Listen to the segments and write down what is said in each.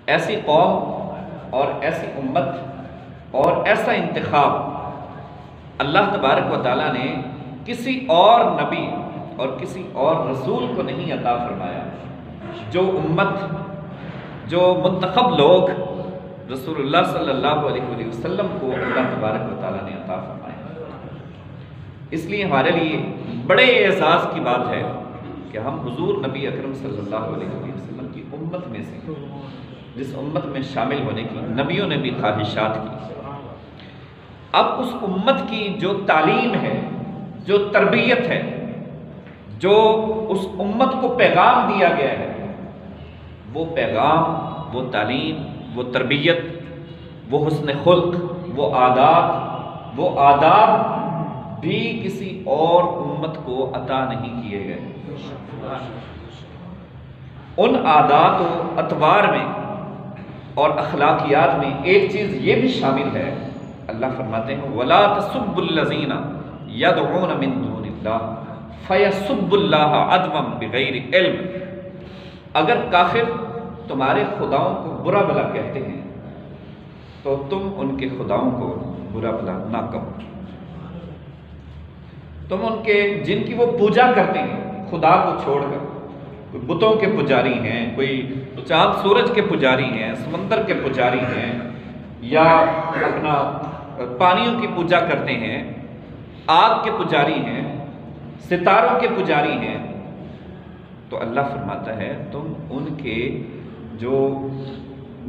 ایسی قوم اور ایسی امت اور ایسا انتخاب اللہ تبارک و تعالیٰ نے کسی اور نبی اور کسی اور رسول کو نہیں عطا فرمایا، جو امت، جو منتخب لوگ رسول اللہ صلی اللہ علیہ وسلم کو اللہ تبارک و تعالیٰ نے عطا فرمایا۔ اس لیے ہمارے لیے بڑے اعزاز کی بات ہے کہ ہم حضور نبی اکرم صلی اللہ علیہ وسلم کی امت میں سے، جس امت میں شامل ہونے کی نبیوں نے بھی خواہشات کی۔ اب اس امت کی جو تعلیم ہے، جو تربیت ہے، جو اس امت کو پیغام دیا گیا ہے، وہ پیغام، وہ تعلیم، وہ تربیت، وہ حسن خلق، وہ عادات، وہ آداب بھی کسی اور امت کو عطا نہیں کیے گئے۔ ان عادات و اطوار میں اور اخلاقیات میں ایک چیز یہ بھی شامل ہے، اللہ فرماتے ہیں وَلَا تَسُبُّوا الَّذِينَ يَدْعُونَ مِن دُونِ اللَّهِ فَيَسُبُّوا اللَّهَ عَدْوًا بِغَيْرِ عِلْمٍ۔ اگر کافر تمہارے خداؤں کو برا بھلا کہتے ہیں تو تم ان کے خداؤں کو برا بھلا نہ کہو۔ تم ان کے جن کی وہ پوجا کرتے ہیں خدا کو چھوڑ کر، کوئی بتوں کے پجاری ہیں، کوئی چاند سورج کے پجاری ہیں، سمندر کے پجاری ہیں، یا اپنا پانیوں کی پوجا کرتے ہیں، آگ کے پجاری ہیں، ستاروں کے پجاری ہیں، تو اللہ فرماتا ہے تم ان کے جو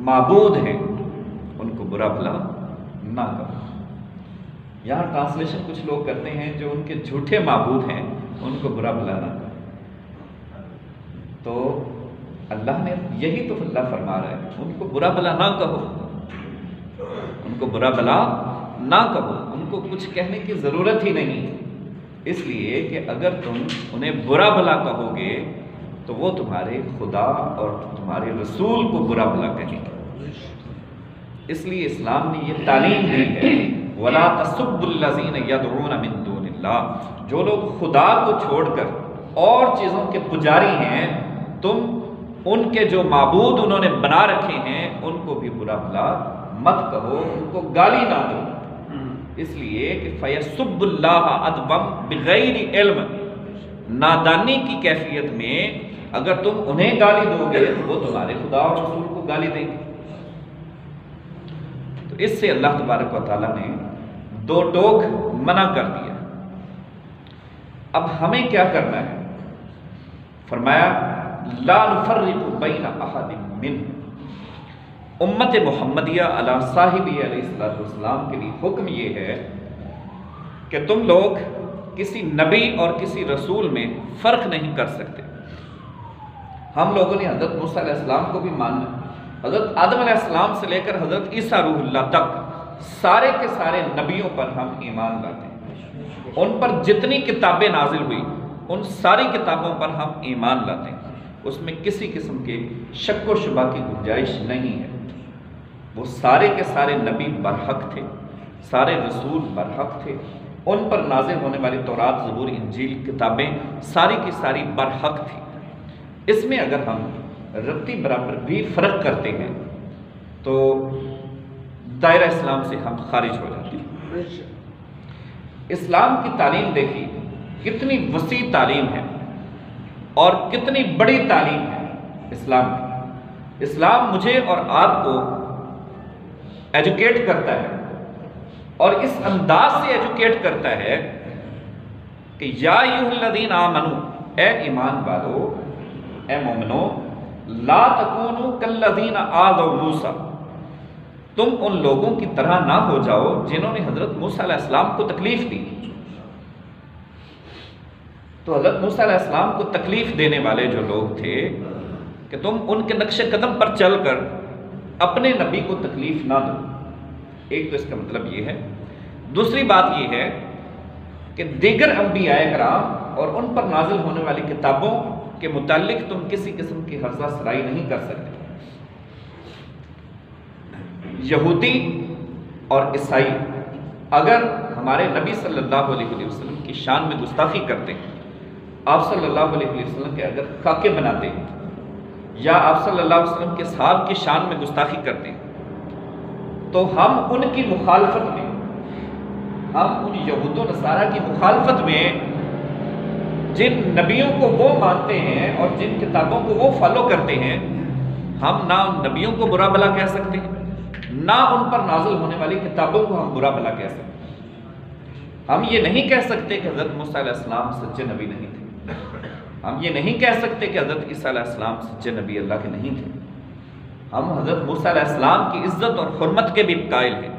معبود ہیں ان کو برا بھلا نہ کرو۔ یہاں ٹرانسلیشن کچھ لوگ کرتے ہیں جو ان کے جھوٹے معبود ہیں ان کو برا بھلا نہ کرو، تو اللہ نے یہی تو اللہ فرما رہا ہے ان کو برا بھلا نہ کہو، ان کو برا بھلا نہ کہو، ان کو کچھ کہنے کی ضرورت ہی نہیں، اس لیے کہ اگر تم انہیں برا بھلا کہو گے تو وہ تمہارے خدا اور تمہارے رسول کو برا بھلا کہیں گے۔ اس لیے اسلام نے یہ تعلیم دی ہے وَلَا تَسُبُّوا الَّذِينَ يَدْعُونَ مِن دُونِ اللَّهِ، جو لوگ خدا کو چھوڑ کر اور چیزوں کے پجاری ہیں، تم ان کے جو معبود انہوں نے بنا رکھے ہیں ان کو بھی برا بھلا مت کہو، ان کو گالی نہ دو، اس لیے کہ فَيَسُبُّوا اللَّهَ عَدْوًا بِغَيْرِ عِلْمٍ، نادانی کی کیفیت میں اگر تم انہیں گالی دو گے تو وہ تمہارے خدا اور رسول کو گالی دیں گے۔ تو اس سے اللہ تبارک و تعالیٰ نے دو ٹوک منع کر دیا۔ اب ہمیں کیا کرنا ہے؟ فرمایا لا نفرق بین احد منہ، امت محمدیہ علی صاحب علیہ السلام کے لیے حکم یہ ہے کہ تم لوگ کسی نبی اور کسی رسول میں فرق نہیں کر سکتے۔ ہم لوگوں نے حضرت موسیٰ علیہ السلام کو بھی ماننا، حضرت آدم علیہ السلام سے لے کر حضرت عیسیٰ روح اللہ تک سارے کے سارے نبیوں پر ہم ایمان لاتے ہیں، ان پر جتنی کتابیں نازل ہوئی ان ساری کتابوں پر ہم ایمان لاتے ہیں، اس میں کسی قسم کے شک و شبہ کی گنجائش نہیں ہے۔ وہ سارے کے سارے نبی برحق تھے، سارے رسول برحق تھے، ان پر نازل ہونے والی تورات، زبور، انجیل کتابیں ساری کی ساری برحق تھی۔ اس میں اگر ہم رتی برابر بھی فرق کرتے ہیں تو دائرہ اسلام سے ہم خارج ہو جاتے ہیں۔ اسلام کی تعلیم دیکھیے کتنی وسیع تعلیم ہے اور کتنی بڑی تعلیم ہے اسلام کی۔ اسلام مجھے اور آپ کو ایجوکیٹ کرتا ہے اور اس انداز سے ایجوکیٹ کرتا ہے کہ یا ایھا الذین آمنوا، اے ایمان والو، اے مومنو، لا تکونوا کالذین آذوا موسیٰ، تم ان لوگوں کی طرح نہ ہو جاؤ جنہوں نے حضرت موسیٰ علیہ السلام کو تکلیف دی۔ تو حضرت موسیٰ علیہ السلام کو تکلیف دینے والے جو لوگ تھے کہ تم ان کے نقش قدم پر چل کر اپنے نبی کو تکلیف نہ دو، ایک تو اس کا مطلب یہ ہے۔ دوسری بات یہ ہے کہ دیگر انبیاء کرام اور ان پر نازل ہونے والی کتابوں کے متعلق تم کسی قسم کی حرزہ سرائی نہیں کر سکتے۔ یہودی اور عیسائی اگر ہمارے نبی صلی اللہ علیہ وسلم کی شان میں گستاخی کرتے ہیں، آپ صلی اللہ علیہ وسلم کے اگر خاکے بناتے ہیں، یا آپ صلی اللہ علیہ وسلم کے صحاب کی شان میں گستاخی کرتے ہیں تو ہم ان کی مخالفت میں، ہم ان یہود و نصارہ کی مخالفت میں جن نبیوں کو وہ مانتے ہیں اور جن کتابوں کو وہ فالو کرتے ہیں، ہم نہ ان نبیوں کو برا بھلا کہہ سکتے ہیں، نہ ان پر نازل ہونے والی کتابوں کو ہم برا بھلا کہہ سکتے ہیں۔ ہم یہ نہیں کہہ سکتے کہ حضرت موسیٰ علیہ السلام سچے نبی نہیں تھے، ہم یہ نہیں کہہ سکتے کہ حضرت عیسیٰ علیہ السلام سچے نبی اللہ کے نہیں تھے۔ ہم حضرت موسیٰ علیہ السلام کی عزت اور حرمت کے بھی قائل ہیں،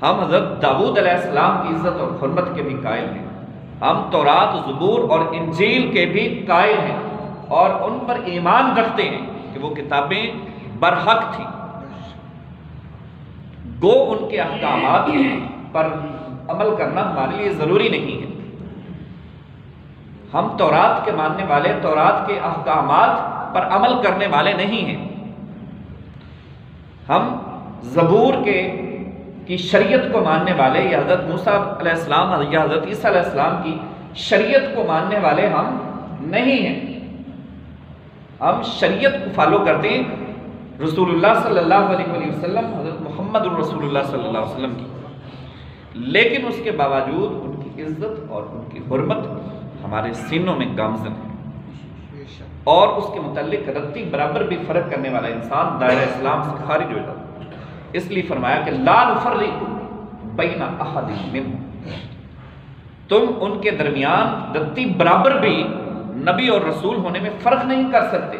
ہم حضرت داؤد علیہ السلام کی عزت اور حرمت کے بھی قائل ہیں، ہم تورات، زبور اور انجیل کے بھی قائل ہیں اور ان پر ایمان رکھتے ہیں کہ وہ کتابیں برحق تھیں، گو ان کے احکامات پر عمل کرنا ہمارے لیے ضروری نہیں ہے۔ ہم تورات کے ماننے والے، تورات کے احکامات پر عمل کرنے والے نہیں ہیں، ہم زبور کی شریعت کو ماننے والے یا حضرت موسیٰ علیہ السلام یا حضرت عیسیٰ علیہ السلام کی شریعت کو ماننے والے ہم نہیں ہیں۔ ہم شریعت کو فالو کرتے ہیں، رسول اللہ صلی اللہ علیہ وسلم، حضرت محمد الرسول اللہ صلی اللہ علیہ وسلم کی، لیکن اس کے باوجود ان کی عزت اور ان کی حرمت ہمارے سینوں میں گامزن ہے، اور اس کے متعلق رتی برابر بھی فرق کرنے والا انسان دائرہ اسلام سے خارج ہو جاتا ہے۔ اس لیے فرمایا کہ لا نفرق بین احد منہم، تم ان کے درمیان رتی برابر بھی نبی اور رسول ہونے میں فرق نہیں کر سکتے۔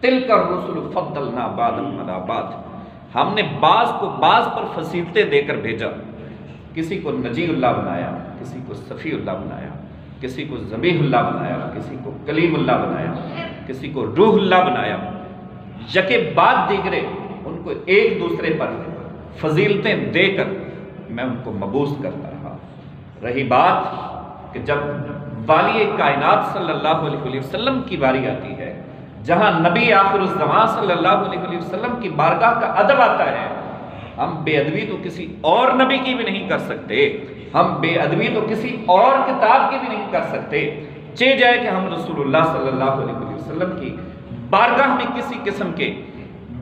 تلک الرسل فضلنا بعضهم علی بعض، ہم نے بعض کو بعض پر فضیلتیں دے کر بھیجا، کسی کو نجی اللہ بنایا، کسی کو صفی اللہ بنایا، کسی کو ذبیح اللہ بنایا، کسی کو کلیم اللہ بنایا، کسی کو روح اللہ بنایا، یکے بعد دیگرے ان کو ایک دوسرے پر فضیلتیں دے کر میں ان کو مبعوث کرتا رہا۔ رہی بات کہ جب والی کائنات صلی اللہ علیہ وسلم کی باری آتی ہے، جہاں نبی آخر الزمان صلی اللہ علیہ وسلم کی بارگاہ کا ادب آتا ہے، ہم بے ادبی تو کسی اور نبی کی بھی نہیں کر سکتے، ہم بے ادبی تو کسی اور کتاب کی بھی نہیں کر سکتے، چاہے جائے کہ ہم رسول اللہ صلی اللہ علیہ وسلم کی بارگاہ میں کسی قسم کے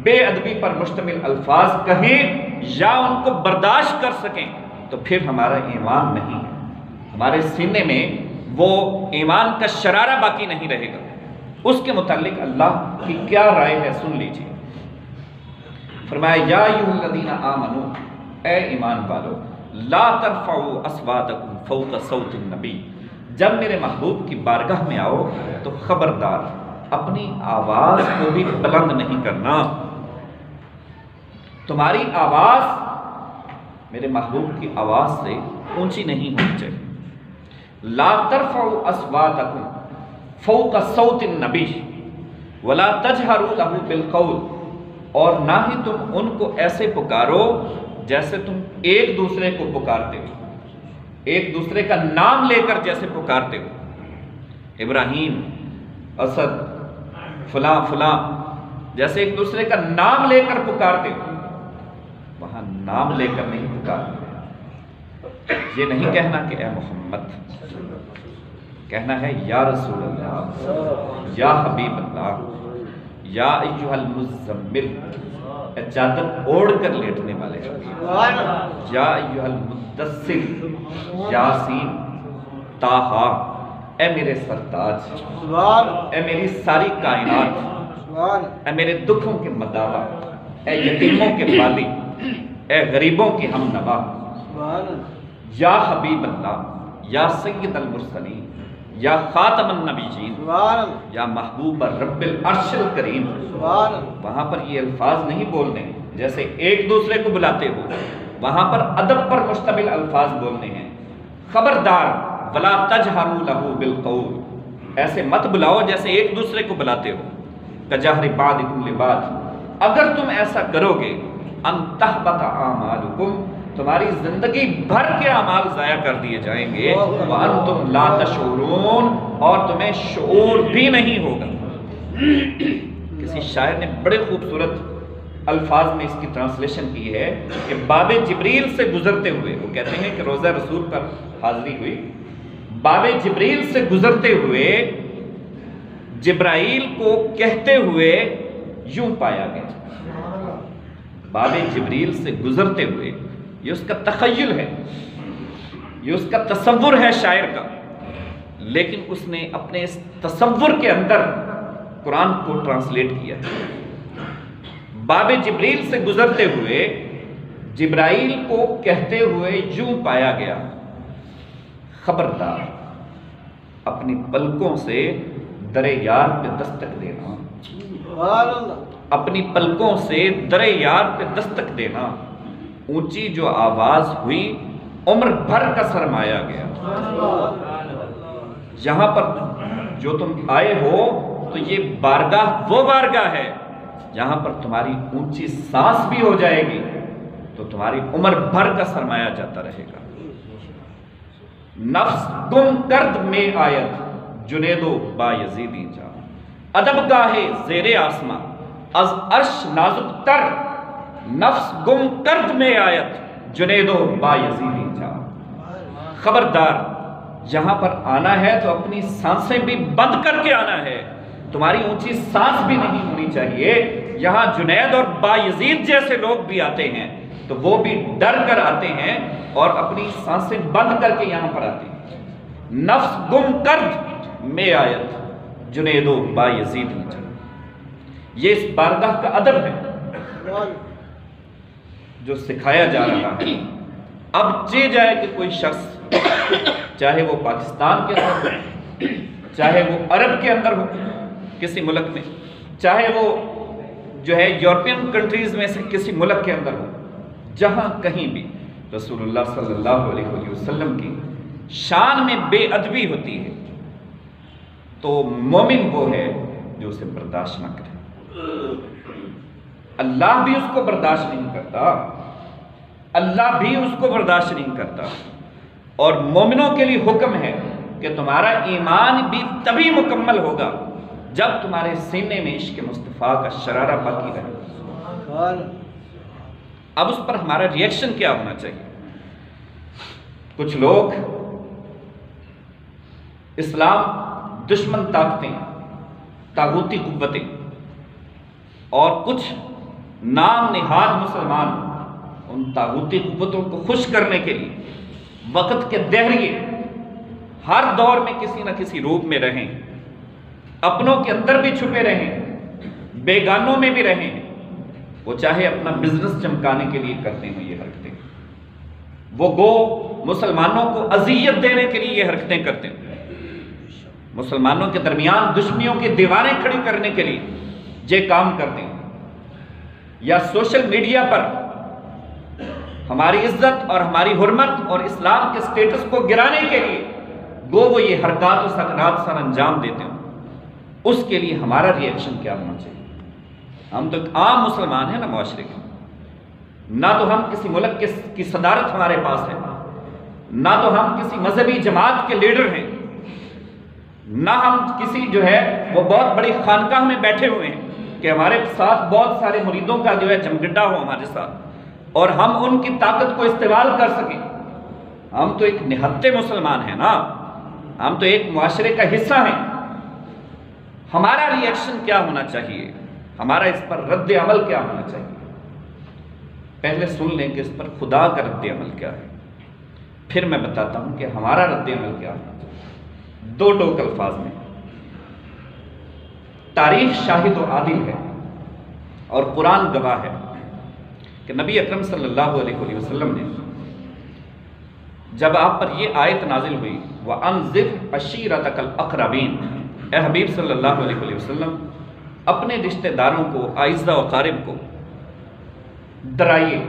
بے ادبی پر مشتمل الفاظ کہیں یا ان کو برداشت کر سکیں تو پھر ہمارا ایمان نہیں ہے، ہمارے سینے میں وہ ایمان کا شرارہ باقی نہیں رہے گا۔ اس کے متعلق اللہ کی کیا رائے ہے سن لیجیے۔ فرمایا یا ایھا الذین آمنوا، اے ایمان والو، لا ترفعوا اصواتکم فوق صوت النبی، جب میرے محبوب کی بارگاہ میں آؤ تو خبردار اپنی آواز کو بھی بلند نہیں کرنا، تمہاری آواز میرے محبوب کی آواز سے اونچی نہیں ہونی چاہیے۔ لا ترفعوا اصواتکم فوق صوت النبی ولا تجہروا لہ بالقول، اور نہ ہی تم ان کو ایسے پکارو جیسے تم ایک دوسرے کو پکارتے ہو، ایک دوسرے کا نام لے کر جیسے پکارتے ہو، ابراہیم، اسد، فلاں فلاں، جیسے ایک دوسرے کا نام لے کر پکارتے ہو، وہاں نام لے کر نہیں پکارتے۔ یہ نہیں کہنا کہ اے محمد، کہنا ہے یا رسول اللہ، یا حبیب اللہ، یا ایھا المزمل، اے چادر اوڑھ کر لیٹنے والے، یا ایھا المدثر، یاسین، طٰہٰ، اے میرے سرتاج، اے میری ساری کائنات، اے میرے دکھوں کے مداوا، اے یتیموں کے والی، اے غریبوں کی ہمنوا، یا حبیب اللہ، یا سید المرسلین، یا خاتم النبیین، یا محبوب رب العرش الکریم۔ وہاں پر یہ الفاظ نہیں بولنے جیسے ایک دوسرے کو بلاتے ہو، وہاں پر ادب پر مشتمل الفاظ بولنے ہیں۔ خبردار ولا تجہروا لہ بالقول، ایسے مت بلاؤ جیسے ایک دوسرے کو بلاتے ہو، کجہر بعضکم لبعض، اگر تم ایسا کرو گے ان تحبط اعمالکم، تمہاری زندگی بھر کے اعمال ضائع کر دیے جائیں گے، وانتم لا تشعرون، اور تمہیں شعور بھی نہیں ہوگا۔ کسی شاعر نے بڑے خوبصورت الفاظ میں اس کی ٹرانسلیشن کی ہے کہ باب جبریل سے گزرتے ہوئے، وہ کہتے ہیں کہ روضہ رسول پر حاضری ہوئی، باب جبریل سے گزرتے ہوئے جبرائیل کو کہتے ہوئے یوں پایا گیا، باب جبریل سے گزرتے ہوئے، یہ اس کا تخیل ہے، یہ اس کا تصور ہے شاعر کا، لیکن اس نے اپنے اس تصور کے اندر قرآن کو ٹرانسلیٹ کیا ہے۔ باب جبریل سے گزرتے ہوئے جبرائیل کو کہتے ہوئے یوں پایا گیا، خبردار اپنی پلکوں سے در یار پہ دستک دینا، اپنی پلکوں سے در یار پہ دستک دینا، اونچی جو آواز ہوئی عمر بھر کا سرمایا گیا۔ یہاں پر جو تم آئے ہو تو یہ بارگاہ وہ بارگاہ ہے جہاں پر تمہاری اونچی سانس بھی ہو جائے گی تو تمہاری عمر بھر کا سرمایہ جاتا رہے گا۔ نفس گم کرد میں آیت جنید و با یزیدی جا، ادب گاہے زیر آسماں از عرش نازک تر، نفس گم کرد میں آیت جنید و با یزیدی جا۔ خبردار یہاں پر آنا ہے تو اپنی سانسیں بھی بند کر کے آنا ہے، تمہاری اونچی سانس بھی نہیں ہونی چاہیے۔ یہاں جنید اور با یزید جیسے لوگ بھی آتے ہیں تو وہ بھی ڈر کر آتے ہیں اور اپنی سانسیں بند کر کے یہاں پر آتے ہیں۔ نفس گم کرد میں آیت جنید و با یزید ہی جا، یہ اس بارگاہ کا ادب ہے جو سکھایا جا رہا ہے۔ اب چہ جائے کہ کوئی شخص چاہے وہ پاکستان کے اندر ہو، چاہے وہ عرب کے اندر ہو کسی ملک میں، چاہے وہ جو ہے یورپین کنٹریز میں سے کسی ملک کے اندر ہو، جہاں کہیں بھی رسول اللہ صلی اللہ علیہ وآلہ وسلم کی شان میں بے ادبی ہوتی ہے تو مومن وہ ہے جو اسے برداشت نہ کرے۔ اللہ بھی اس کو برداشت نہیں کرتا، اللہ بھی اس کو برداشت نہیں کرتا، اور مومنوں کے لیے حکم ہے کہ تمہارا ایمان بھی تبھی مکمل ہوگا جب تمہارے سینے میں عشق مصطفیٰ کا شرارہ باقی رہے۔ اب اس پر ہمارا ریئیکشن کیا ہونا چاہیے؟ کچھ لوگ اسلام دشمن طاقتیں، طاغوتی قوتیں، اور کچھ نام نہاد مسلمان ان طاغوتی قوتوں کو خوش کرنے کے لیے وقت کے دہریے ہر دور میں کسی نہ کسی روپ میں رہیں، اپنوں کے اندر بھی چھپے رہیں، بیگانوں میں بھی رہیں، وہ چاہے اپنا بزنس چمکانے کے لیے کرتے ہیں یہ حرکتیں، وہ گو مسلمانوں کو اذیت دینے کے لیے یہ حرکتیں کرتے ہیں، مسلمانوں کے درمیان دشمنیوں کی دیواریں کھڑی کرنے کے لیے یہ کام کرتے ہیں، یا سوشل میڈیا پر ہماری عزت اور ہماری حرمت اور اسلام کے سٹیٹس کو گرانے کے لیے گو وہ یہ حرکات و سکنات سر انجام دیتے ہیں۔ اس کے لیے ہمارا ریئیکشن کیا ہونا چاہیے؟ ہم تو عام مسلمان ہیں نا معاشرے کے، نہ تو ہم کسی ملک کی صدارت ہمارے پاس ہے، نہ تو ہم کسی مذہبی جماعت کے لیڈر ہیں، نہ ہم کسی جو ہے وہ بہت بڑی خانقاہ میں بیٹھے ہوئے ہیں کہ ہمارے ساتھ بہت سارے مریدوں کا جو ہے جمگڈا ہو ہمارے ساتھ اور ہم ان کی طاقت کو استعمال کر سکیں۔ ہم تو ایک نہتے مسلمان ہیں نا، ہم تو ایک معاشرے کا حصہ ہیں۔ ہمارا ریئیکشن کیا ہونا چاہیے؟ ہمارا اس پر رد عمل کیا ہونا چاہیے؟ پہلے سن لیں کہ اس پر خدا کا رد عمل کیا ہے، پھر میں بتاتا ہوں کہ ہمارا رد عمل کیا ہونا چاہیے۔ دو ٹوک الفاظ میں، تاریخ شاہد و عادل ہے اور قرآن گواہ ہے کہ نبی اکرم صلی اللہ علیہ وسلم نے جب آپ پر یہ آیت نازل ہوئی وَأَنذِرْ عَشِيرَتَكَ الْأَقْرَبِينَ، اے حبیب صلی اللہ علیہ وسلم اپنے رشتہ داروں کو، اعزہ و اقارب کو ڈرائیے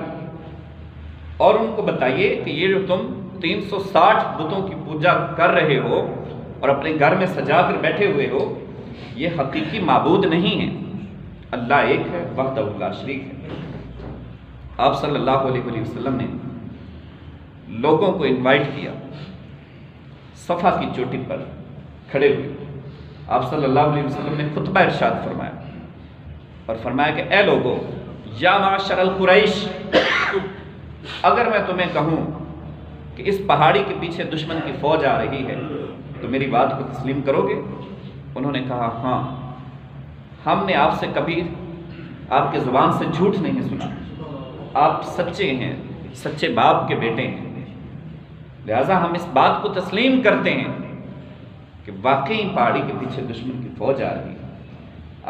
اور ان کو بتائیے کہ یہ جو تم 360 بتوں کی پوجا کر رہے ہو اور اپنے گھر میں سجا کر بیٹھے ہوئے ہو، یہ حقیقی معبود نہیں ہے، اللہ ایک ہے، وحدہ لا شریک ہے۔ آپ صلی اللہ علیہ وسلم نے لوگوں کو انوائٹ کیا، صفا کی چوٹی پر کھڑے ہوئے، آپ صلی اللہ علیہ وسلم نے خطبہ ارشاد فرمایا اور فرمایا کہ اے لوگو، یا معشر القریش، اگر میں تمہیں کہوں کہ اس پہاڑی کے پیچھے دشمن کی فوج آ رہی ہے تو میری بات کو تسلیم کرو گے؟ انہوں نے کہا ہاں، ہم نے آپ سے کبھی آپ کے زبان سے جھوٹ نہیں سنا، آپ سچے ہیں، سچے باپ کے بیٹے ہیں، لہٰذا ہم اس بات کو تسلیم کرتے ہیں کہ واقعی پہاڑی کے پیچھے دشمن کی فوج آ رہی ہے۔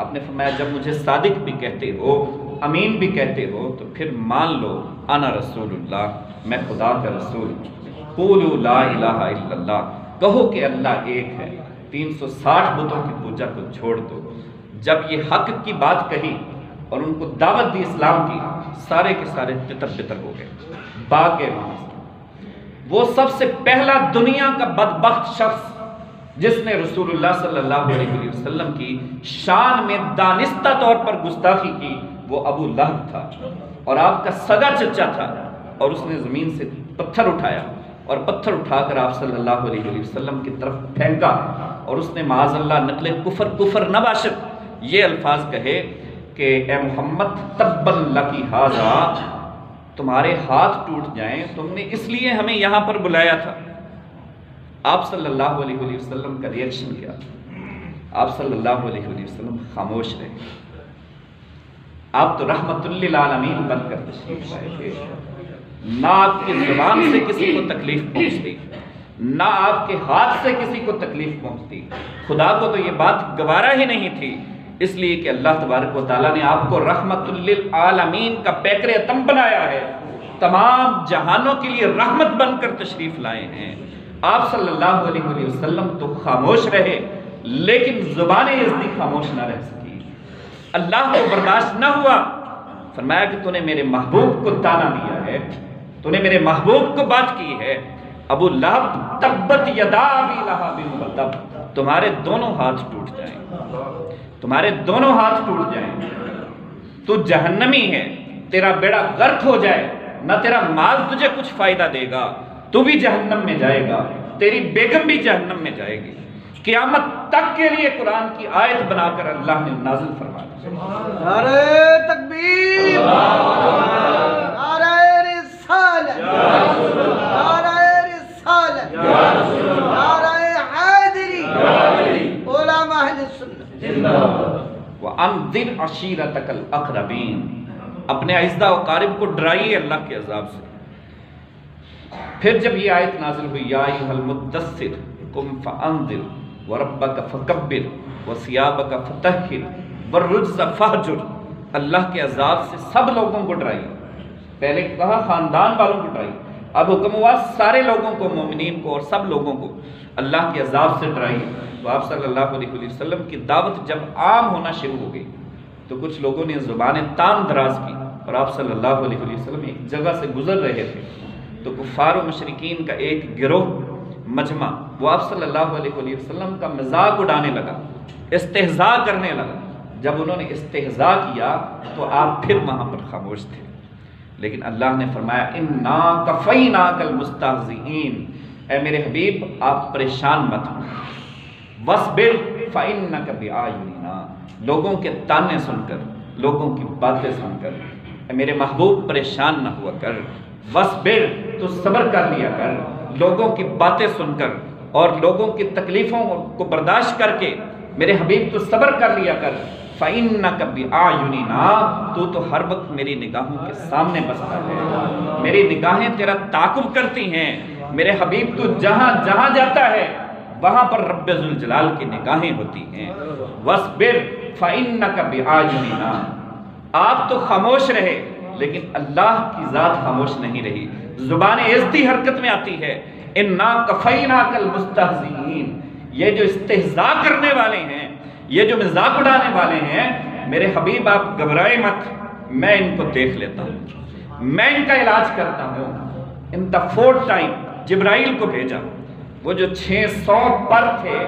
آپ نے فرمایا جب مجھے صادق بھی کہتے ہو، امین بھی کہتے ہو، تو پھر مان لو انا رسول اللہ، میں خدا کا رسول ہوں۔ قولوا لا الہ الا اللہ، کہو کہ اللہ ایک ہے، 360 بتوں کی پوجا کو چھوڑ دو۔ جب یہ حق کی بات کہی اور ان کو دعوت دی اسلام کی، سارے کے سارے تتر بتر ہو گئے، بھاگ گئے وہاں سے۔ وہ سب سے پہلا دنیا کا بدبخت شخص جس نے رسول اللہ صلی اللہ علیہ وسلم کی شان میں دانستہ طور پر گستاخی کی، وہ ابو لہب تھا، اور آپ کا سگا چچا تھا، اور اس نے زمین سے پتھر اٹھایا اور پتھر اٹھا کر آپ صلی اللہ علیہ وسلم کی طرف پھینکا، اور اس نے معاذ اللہ نقل کفر نہ باشد یہ الفاظ کہے کہ اے محمد تبا لکی ھذا، تمہارے ہاتھ ٹوٹ جائیں، تم نے اس لیے ہمیں یہاں پر بلایا تھا۔ آپ صلی اللہ علیہ وسلم کا ریئیکشن کیا؟ آپ صلی اللہ علیہ وسلم خاموش رہے۔ آپ تو رحمت للعالمین بن کر تشریف لائے تھے، نہ آپ کی زبان سے کسی کو تکلیف پہنچتی، نہ آپ کے ہاتھ سے کسی کو تکلیف پہنچتی۔ خدا کو تو یہ بات گوارا ہی نہیں تھی، اس لیے کہ اللہ تبارک و تعالیٰ نے آپ کو رحمت للعالمین کا پیکر اتم بنایا ہے، تمام جہانوں کے لیے رحمت بن کر تشریف لائے ہیں۔ آپ صلی اللہ علیہ وسلم تو خاموش رہے، لیکن زبان ازدی خاموش نہ رہ سکی۔ اللہ کو برداشت نہ ہوا، فرمایا کہ تو نے میرے محبوب کو تانا دیا ہے، تو نے میرے محبوب کو بات کی ہے۔ ابو لہب تبت یدا ابی لہب وتب، تمہارے دونوں ہاتھ ٹوٹ جائیں، تمہارے دونوں ہاتھ ٹوٹ جائیں، تو جہنمی ہے، تیرا بیڑا غرق ہو جائے، نہ تیرا مال تجھے کچھ فائدہ دے گا، تو بھی جہنم میں جائے گا، تیری بیگم بھی جہنم میں جائے گی۔ قیامت تک کے لیے قرآن کی آیت بنا کر اللہ نے نازل فرما دی۔ نعرہ تکبیر، نعرہ رسالت، نعرہ رسالت، نعرہ حیدری، علماء اہل سنت۔ وَأَنذِرْ عَشِيرَتَكَ الْأَقْرَبِينَ، اپنے اعزہ و اقارب کو ڈرائیے اللہ کے عذاب سے۔ پھر جب یہ آیت نازل ہوئی، یا ایھا المدثر قم فانذر وربک فکبر وثیابک فطہر والرجز فہجر، اللہ کے عذاب سے سب لوگوں کو ڈرائیے۔ پہلے کہا خاندان والوں کو ڈرائیے، اب حکم ہوا سارے لوگوں کو، مومنین کو اور سب لوگوں کو اللہ کے عذاب سے ڈرائیے۔ تو آپ صلی اللہ علیہ وسلم کی دعوت جب عام ہونا شروع ہو گئی تو کچھ لوگوں نے زبانیں تان دراز کی، اور آپ صلی اللہ علیہ وسلم ایک جگہ سے گزر رہے تھے تو کفار و مشرکین کا ایک گروہ مجمع وہ آپ صلی اللہ علیہ وسلم کا مذاق اڑانے لگا، استہزاء کرنے لگا۔ جب انہوں نے استہزاء کیا تو آپ پھر وہاں پر خاموش تھے، لیکن اللہ نے فرمایا انا کفیناک المستہزئین، اے میرے حبیب آپ پریشان مت ہو، وَاصْبِرْ فَإِنَّكَ بِأَعْيُنِنَا، لوگوں کے تانے سن کر، لوگوں کی باتیں سن کر اے میرے محبوب پریشان نہ ہوا کر، وَاصْبِرْ تو صبر کر لیا کر، لوگوں کی باتیں سن کر اور لوگوں کی تکلیفوں کو برداشت کر کے میرے حبیب تو صبر کر لیا کر، فَإِنَّكَ بِأَعْيُنِنَا، تو ہر وقت میری نگاہوں کے سامنے بستا ہے، میری نگاہیں تیرا تعاقب کرتی ہیں، میرے حبیب تو جہاں جہاں جاتا ہے وہاں پر رب ذوالجلال کی نگاہیں ہوتی ہیں۔ وَاصْبِرْ فَإِنَّكَ بِأَعْيُنِنَا، آپ تو خاموش رہے لیکن اللہ کی ذات خاموش نہیں رہی، زبان عزتی حرکت میں آتی ہے۔ اِنَّا كَفَيْنَاكَ الْمُسْتَهْزِئِينَ، یہ جو استہزاء کرنے والے ہیں، یہ جو مذاق اڑانے والے ہیں، میرے حبیب آپ گھبرائے مت، میں ان کو دیکھ لیتا ہوں، میں ان کا علاج کرتا ہوں۔ ان دا فورتھ ٹائم جبرائیل کو بھیجا، وہ جو 600 پر تھے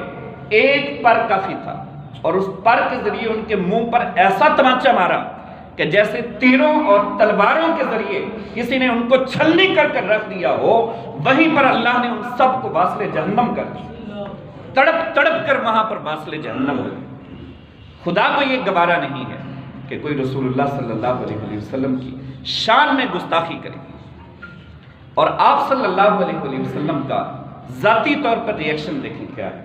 ایک پر کافی تھا، اور اس پر کے ذریعے ان کے منہ پر ایسا تمانچہ مارا کہ جیسے تیروں اور تلواروں کے ذریعے کسی نے ان کو چھلنی کر کر رکھ دیا ہو، وہیں پر اللہ نے ان سب کو واصل جہنم کر دیا، تڑپ تڑپ کر وہاں پر واصل جہنم ہو گئے۔ خدا کو یہ گوارا نہیں ہے کہ کوئی رسول اللہ صلی اللہ علیہ وسلم کی شان میں گستاخی کرے، اور آپ صلی اللہ علیہ وسلم کا ذاتی طور پر ریئیکشن دیکھیں کیا ہے۔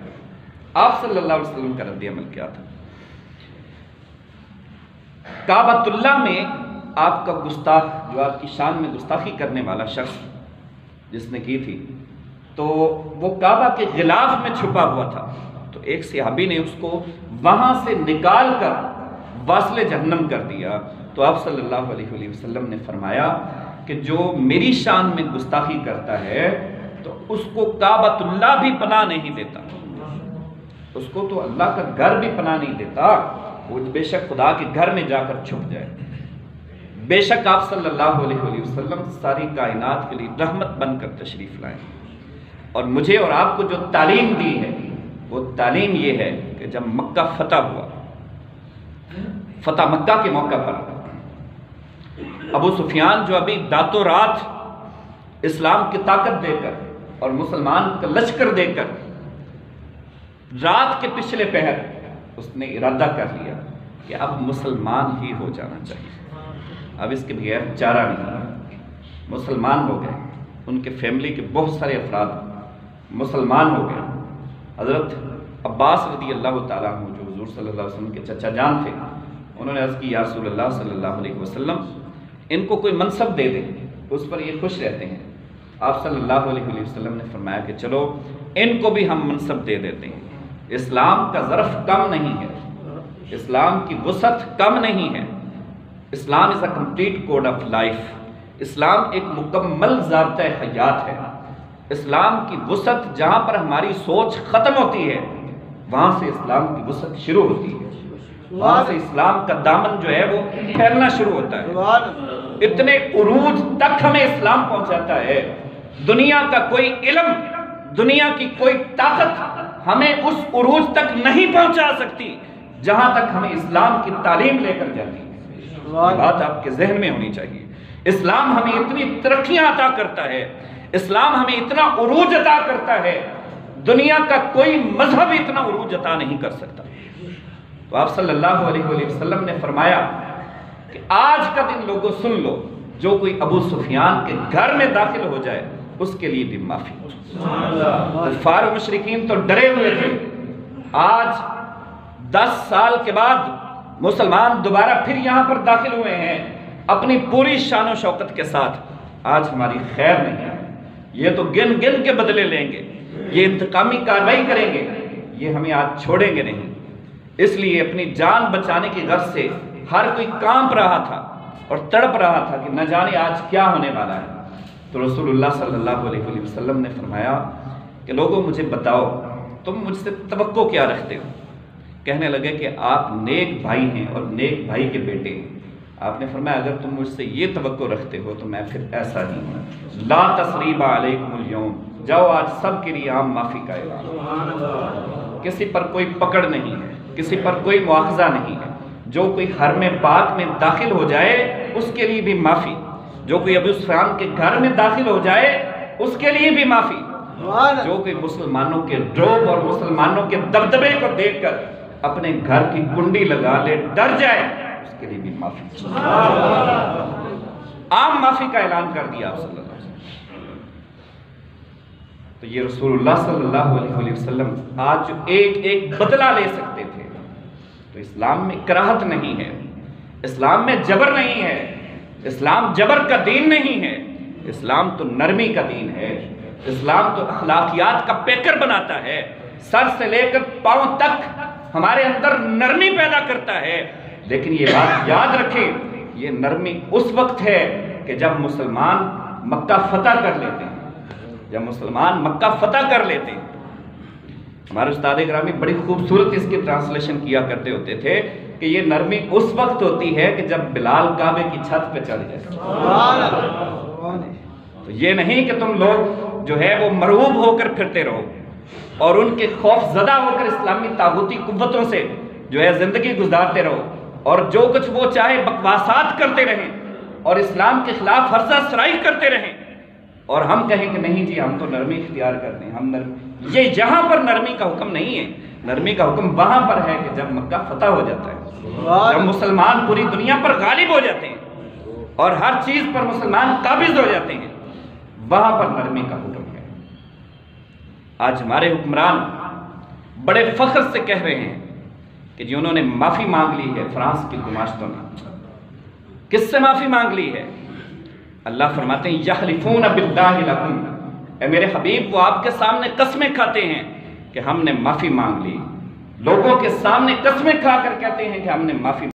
آپ صلی اللہ علیہ وسلم کا رد عمل کیا تھا؟ کعبۃ اللہ میں آپ کا گستاخ، جو آپ کی شان میں گستاخی کرنے والا شخص جس نے کی تھی، تو وہ کعبہ کے غلاف میں چھپا ہوا تھا، تو ایک صحابی نے اس کو وہاں سے نکال کر واصل جہنم کر دیا۔ تو آپ صلی اللہ علیہ وسلم نے فرمایا کہ جو میری شان میں گستاخی کرتا ہے تو اس کو کعبۃ اللہ بھی پناہ نہیں دیتا، اس کو تو اللہ کا گھر بھی پناہ نہیں دیتا، وہ بے شک خدا کے گھر میں جا کر چھپ جائے۔ بے شک آپ صلی اللہ علیہ وسلم ساری کائنات کے لیے رحمت بن کر تشریف لائیں، اور مجھے اور آپ کو جو تعلیم دی ہے وہ تعلیم یہ ہے کہ جب مکہ فتح ہوا، فتح مکہ کے موقع پر ابو سفیان جو ابھی راتوں رات اسلام کی طاقت دے کر اور مسلمان کا لشکر دے کر رات کے پچھلے پہر اس نے ارادہ کر لیا کہ اب مسلمان ہی ہو جانا چاہیے، اب اس کے بغیر چارہ نہیں۔ مسلمان ہو گئے، ان کے فیملی کے بہت سارے افراد مسلمان ہو گئے۔ حضرت عباس رضی اللہ تعالیٰ عنہ جو حضور صلی اللہ علیہ وسلم کے چچا جان تھے، انہوں نے عرض کی یا رسول اللہ صلی اللہ علیہ وسلم ان کو کوئی منصب دے دیں، اس پر یہ خوش رہتے ہیں۔ آپ صلی اللہ علیہ وسلم نے فرمایا کہ چلو ان کو بھی ہم منصب دے دیتے ہیں۔ اسلام کا ظرف کم نہیں ہے، اسلام کی وسعت کم نہیں ہے، Islam is a complete code of life, Islam ایک مکمل ضابطۂ حیات ہے۔ اسلام کی وسعت جہاں پر ہماری سوچ ختم ہوتی ہے وہاں سے اسلام کی وسعت شروع ہوتی ہے، وہاں سے اسلام کا دامن جو ہے وہ پھیلنا شروع ہوتا ہے۔ اتنے عروج تک ہمیں اسلام پہنچاتا ہے، دنیا کا کوئی علم، دنیا کی کوئی طاقت ہمیں اس عروج تک نہیں پہنچا سکتی جہاں تک ہمیں اسلام کی تعلیم لے کر جاتی ہے۔ بات آپ کے ذہن میں ہونی چاہیے۔ اسلام ہمیں اتنی ترقیاں عطا کرتا ہے، اسلام ہمیں اتنا عروج عطا کرتا ہے، دنیا کا کوئی مذہب اتنا عروج عطا نہیں کر سکتا۔ تو آپ صلی اللہ علیہ وسلم نے فرمایا کہ آج کا دن لوگوں سن لو، جو کوئی ابو سفیان کے گھر میں داخل ہو جائے اس کے لیے بھی معافی۔ کفار و مشرکین تو ڈرے ہوئے تھے، آج 10 سال کے بعد مسلمان دوبارہ پھر یہاں پر داخل ہوئے ہیں اپنی پوری شان و شوکت کے ساتھ، آج ہماری خیر نہیں ہے، یہ تو گن گن کے بدلے لیں گے، یہ انتقامی کارروائی کریں گے، یہ ہمیں آج چھوڑیں گے نہیں۔ اس لیے اپنی جان بچانے کی غرض سے ہر کوئی کانپ رہا تھا اور تڑپ رہا تھا کہ نہ جانے آج کیا ہونے والا ہے۔ تو رسول اللہ صلی اللہ علیہ وسلم نے فرمایا کہ لوگوں مجھے بتاؤ تم مجھ سے توقع کیا رکھتے ہو؟ کہنے لگے کہ آپ نیک بھائی ہیں اور نیک بھائی کے بیٹے ہیں۔ آپ نے فرمایا اگر تم مجھ سے یہ توقع رکھتے ہو تو میں پھر ایسا ہی ہوں۔ لا تثریب علیکم اليوم، جاؤ آج سب کے لیے عام معافی کا اعلان، کسی پر کوئی پکڑ نہیں ہے، کسی پر کوئی مواخذہ نہیں ہے۔ جو کوئی حرم پاک میں داخل ہو جائے اس کے لیے بھی معافی، جو کوئی ابو سفیان کے گھر میں داخل ہو جائے اس کے لیے بھی معافی، جو کوئی مسلمانوں کے ڈروب اور مسلمانوں کے دبدبے کو دیکھ کر اپنے گھر کی کنڈی لگا لے ڈر جائے اس کے لیے بھی معافی، عام معافی کا اعلان کر دیا آپ صلی اللہ علیہ وسلم۔ تو یہ رسول اللہ صلی اللہ علیہ وسلم آج جو ایک بدلہ لے سکتے تھے، تو اسلام میں کراہت نہیں ہے، اسلام میں جبر نہیں ہے، اسلام جبر کا دین نہیں ہے، اسلام تو نرمی کا دین ہے، اسلام تو اخلاقیات کا پیکر بناتا ہے، سر سے لے کر پاؤں تک ہمارے اندر نرمی پیدا کرتا ہے۔ لیکن یہ بات یاد رکھیں، یہ نرمی اس وقت ہے کہ جب مسلمان مکہ فتح کر لیتے ہیں، جب مسلمان مکہ فتح کر لیتے ہیں۔ ہمارے استاد گرامی بڑی خوبصورت اس کی ٹرانسلیشن کیا کرتے ہوتے تھے کہ یہ نرمی اس وقت ہوتی ہے کہ جب بلال کعبے کی چھت پہ چڑھ جائے۔ تو یہ نہیں کہ تم لوگ جو ہے وہ مرعوب ہو کر پھرتے رہو اور ان کے خوف زدہ ہو کر اسلامی طاغوتی قوتوں سے جو ہے زندگی گزارتے رہو اور جو کچھ وہ چاہے بکواسات کرتے رہیں اور اسلام کے خلاف ہرزہ سرائی کرتے رہیں، اور ہم کہیں کہ نہیں جی ہم تو نرمی اختیار کرتے ہیں، ہم نرمی، یہ یہاں پر نرمی کا حکم نہیں ہے۔ نرمی کا حکم وہاں پر ہے کہ جب مکہ فتح ہو جاتا ہے، جب مسلمان پوری دنیا پر غالب ہو جاتے ہیں اور ہر چیز پر مسلمان قابض ہو جاتے ہیں، وہاں پر نرمی کا حکم ہے۔ آج ہمارے حکمران بڑے فخر سے کہہ رہے ہیں کہ جی انہوں نے معافی مانگ لی ہے فرانس کی گماشتوں نے۔ کس سے معافی مانگ لی ہے؟ اللہ فرماتے ہیں یحلفون باللہ لکم، اے میرے حبیب وہ آپ کے سامنے قسمیں کھاتے ہیں کہ ہم نے معافی مانگ لی، لوگوں کے سامنے قسمیں کھا کر کہتے ہیں کہ ہم نے معافی